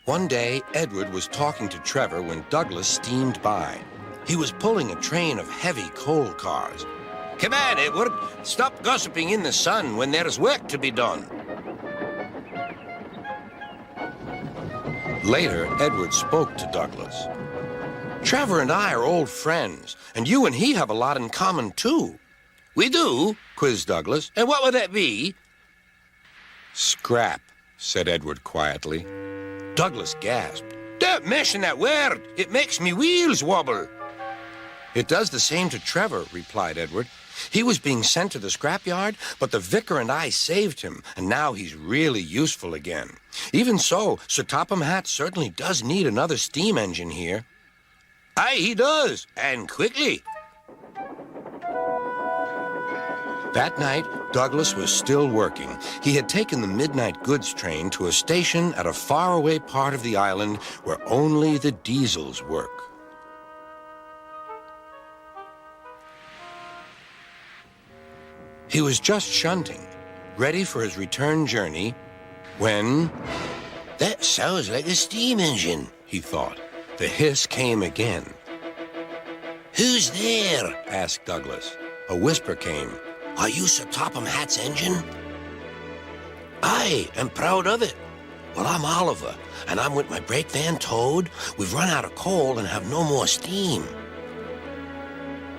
One day, Edward was talking to Trevor when Douglas steamed by. He was pulling a train of heavy coal cars. "Come on, Edward. Stop gossiping in the sun when there's work to be done." Later, Edward spoke to Douglas. "Trevor and I are old friends, and you and he have a lot in common, too." "We do?" quizzed Douglas. "And what would that be?" "Scrap," said Edward quietly. Douglas gasped. "Don't mention that word. It makes me wheels wobble." "It does the same to Trevor," replied Edward. "He was being sent to the scrapyard, but the vicar and I saved him, and now he's really useful again. Even so, Sir Topham Hatt certainly does need another steam engine here." "Aye, he does, and quickly." That night, Douglas was still working. He had taken the midnight goods train to a station at a faraway part of the island where only the diesels work. He was just shunting, ready for his return journey, when... "That sounds like a steam engine," he thought. The hiss came again. "Who's there?" asked Douglas. A whisper came. "Are you Sir Topham Hatt's engine?" "Aye, and proud of it. Well, I'm Oliver, and I'm with my brake van towed. We've run out of coal and have no more steam."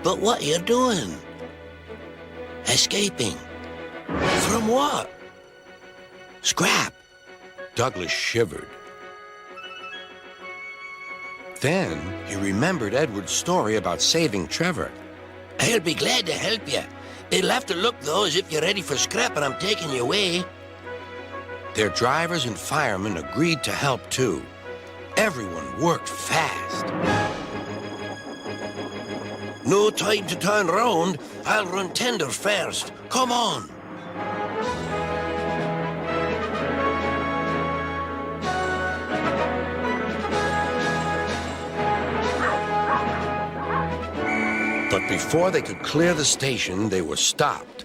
"But what are you doing?" "Escaping." "From what?" "Scrap." Douglas shivered. Then he remembered Edward's story about saving Trevor. "I'll be glad to help you. It'll have to look, though, as if you're ready for scrap and I'm taking you away." Their drivers and firemen agreed to help, too. Everyone worked fast. "No time to turn round. I'll run tender first. Come on." But before they could clear the station, they were stopped.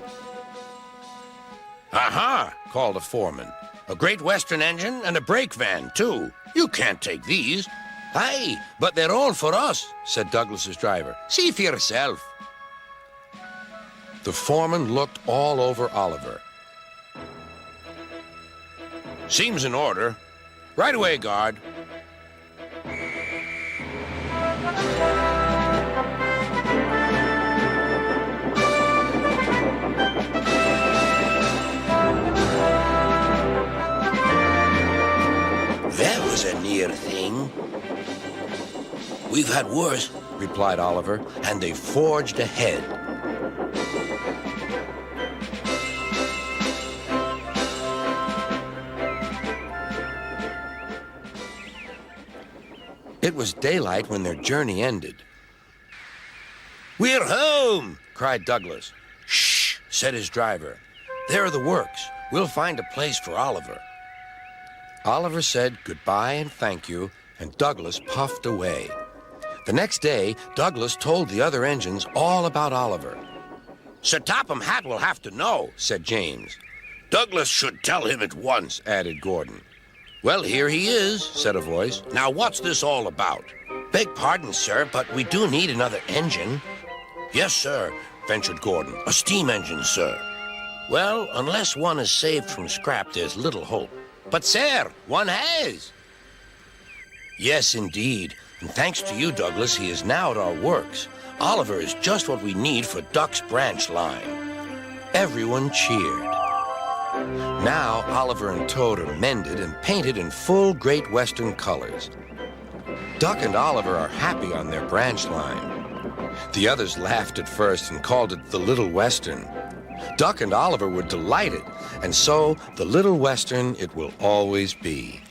"Aha!" called a foreman. "A Great Western engine and a brake van, too. You can't take these." "Aye, but they're all for us," said Douglas's driver. "See for yourself." The foreman looked all over Oliver. "Seems in order. Right away, guard." "That was a near thing." "We've had worse," replied Oliver, and they forged ahead. It was daylight when their journey ended. "We're home!" cried Douglas. "Shh!" said his driver. "There are the works. We'll find a place for Oliver." Oliver said goodbye and thank you, and Douglas puffed away. The next day, Douglas told the other engines all about Oliver. "Sir Topham Hatt will have to know," said James. "Douglas should tell him at once," added Gordon. "Well, here he is," said a voice. "Now, what's this all about?" "Beg pardon, sir, but we do need another engine." "Yes, sir," ventured Gordon. "A steam engine, sir." "Well, unless one is saved from scrap, there's little hope." "But, sir, one has." "Yes, indeed. And thanks to you, Douglas, he is now at our works. Oliver is just what we need for Duck's branch line." Everyone cheered. Now Oliver and Toad are mended and painted in full Great Western colors. Duck and Oliver are happy on their branch line. The others laughed at first and called it the Little Western. Duck and Oliver were delighted, and so the Little Western it will always be.